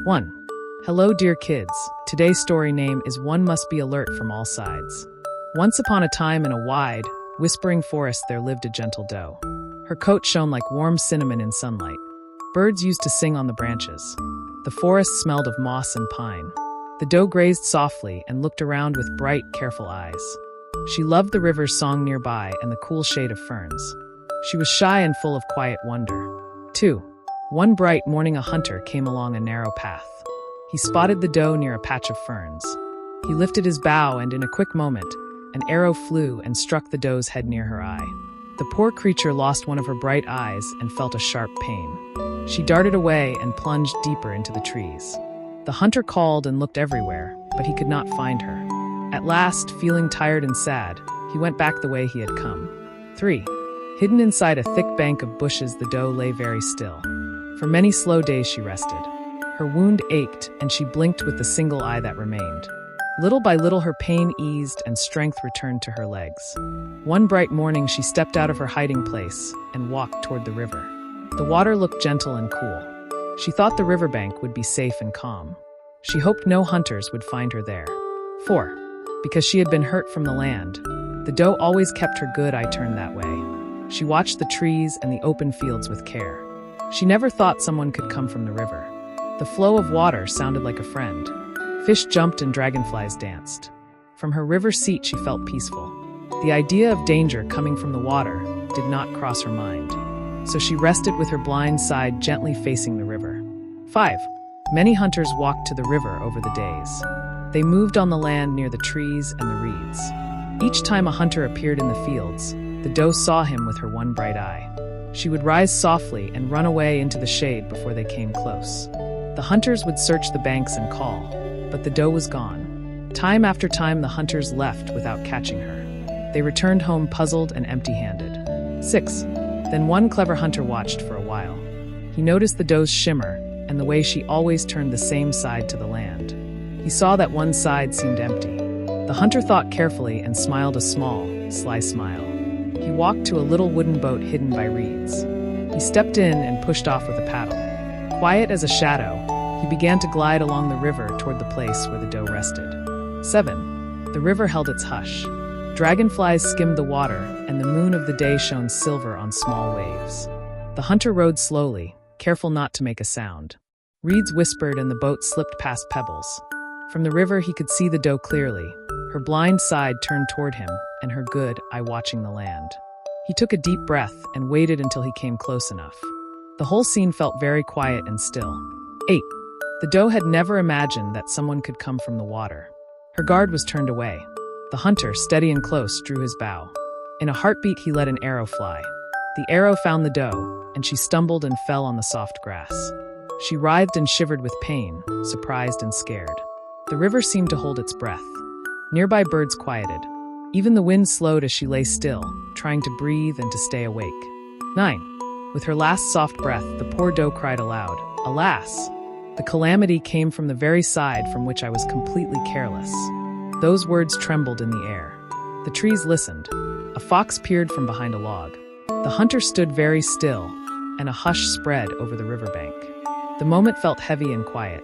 1. Hello, dear kids. Today's story name is One Must Be Alert from All Sides. Once upon a time in a wide, whispering forest there lived a gentle doe. Her coat shone like warm cinnamon in sunlight. Birds used to sing on the branches. The forest smelled of moss and pine. The doe grazed softly and looked around with bright, careful eyes. She loved the river's song nearby and the cool shade of ferns. She was shy and full of quiet wonder. 2. One bright morning a hunter came along a narrow path. He spotted the doe near a patch of ferns. He lifted his bow and in a quick moment, an arrow flew and struck the doe's head near her eye. The poor creature lost one of her bright eyes and felt a sharp pain. She darted away and plunged deeper into the trees. The hunter called and looked everywhere, but he could not find her. At last, feeling tired and sad, he went back the way he had come. 3. Hidden inside a thick bank of bushes, the doe lay very still. For many slow days she rested. Her wound ached, and she blinked with the single eye that remained. Little by little her pain eased and strength returned to her legs. One bright morning she stepped out of her hiding place and walked toward the river. The water looked gentle and cool. She thought the riverbank would be safe and calm. She hoped no hunters would find her there. 4. Because she had been hurt from the land, the doe always kept her good eye turned that way. She watched the trees and the open fields with care. She never thought someone could come from the river. The flow of water sounded like a friend. Fish jumped and dragonflies danced. From her river seat she felt peaceful. The idea of danger coming from the water did not cross her mind. So she rested with her blind side gently facing the river. 5. Many hunters walked to the river over the days. They moved on the land near the trees and the reeds. Each time a hunter appeared in the fields, the doe saw him with her one bright eye. She would rise softly and run away into the shade before they came close. The hunters would search the banks and call, but the doe was gone. Time after time the hunters left without catching her. They returned home puzzled and empty-handed. 6. Then one clever hunter watched for a while. He noticed the doe's shimmer and the way she always turned the same side to the land. He saw that one side seemed empty. The hunter thought carefully and smiled a small, sly smile. He walked to a little wooden boat hidden by reeds. He stepped in and pushed off with a paddle. Quiet as a shadow, he began to glide along the river toward the place where the doe rested. 7. The river held its hush. Dragonflies skimmed the water, and the moon of the day shone silver on small waves. The hunter rowed slowly, careful not to make a sound. Reeds whispered and the boat slipped past pebbles. From the river he could see the doe clearly, her blind side turned toward him, and her good eye watching the land. He took a deep breath and waited until he came close enough. The whole scene felt very quiet and still. 8. The doe had never imagined that someone could come from the water. Her guard was turned away. The hunter, steady and close, drew his bow. In a heartbeat he let an arrow fly. The arrow found the doe, and she stumbled and fell on the soft grass. She writhed and shivered with pain, surprised and scared. The river seemed to hold its breath. Nearby birds quieted. Even the wind slowed as she lay still, trying to breathe and to stay awake. 9. With her last soft breath, the poor doe cried aloud, "Alas! The calamity came from the very side from which I was completely careless." Those words trembled in the air. The trees listened. A fox peered from behind a log. The hunter stood very still, and a hush spread over the riverbank. The moment felt heavy and quiet.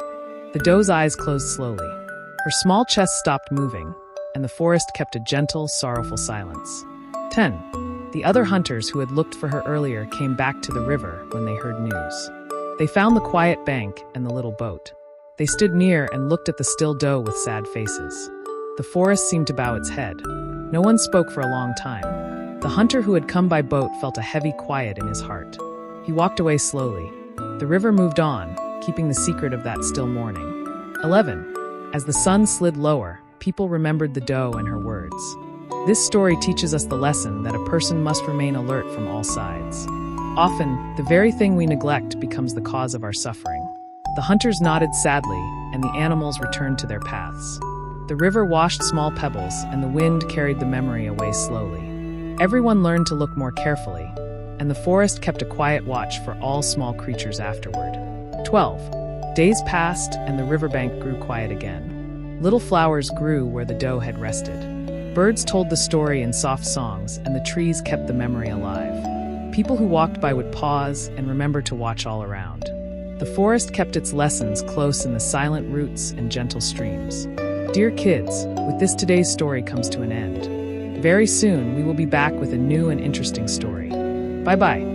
The doe's eyes closed slowly. Her small chest stopped moving, and the forest kept a gentle, sorrowful silence. 10. The other hunters who had looked for her earlier came back to the river when they heard news. They found the quiet bank and the little boat. They stood near and looked at the still doe with sad faces. The forest seemed to bow its head. No one spoke for a long time. The hunter who had come by boat felt a heavy quiet in his heart. He walked away slowly. The river moved on, keeping the secret of that still morning. 11. As the sun slid lower, people remembered the doe and her words. This story teaches us the lesson that a person must remain alert from all sides. Often, the very thing we neglect becomes the cause of our suffering. The hunters nodded sadly, and the animals returned to their paths. The river washed small pebbles, and the wind carried the memory away slowly. Everyone learned to look more carefully, and the forest kept a quiet watch for all small creatures afterward. 12. Days passed, and the riverbank grew quiet again. Little flowers grew where the doe had rested. Birds told the story in soft songs, and the trees kept the memory alive. People who walked by would pause and remember to watch all around. The forest kept its lessons close in the silent roots and gentle streams. Dear kids, with this today's story comes to an end. Very soon, we will be back with a new and interesting story. Bye-bye.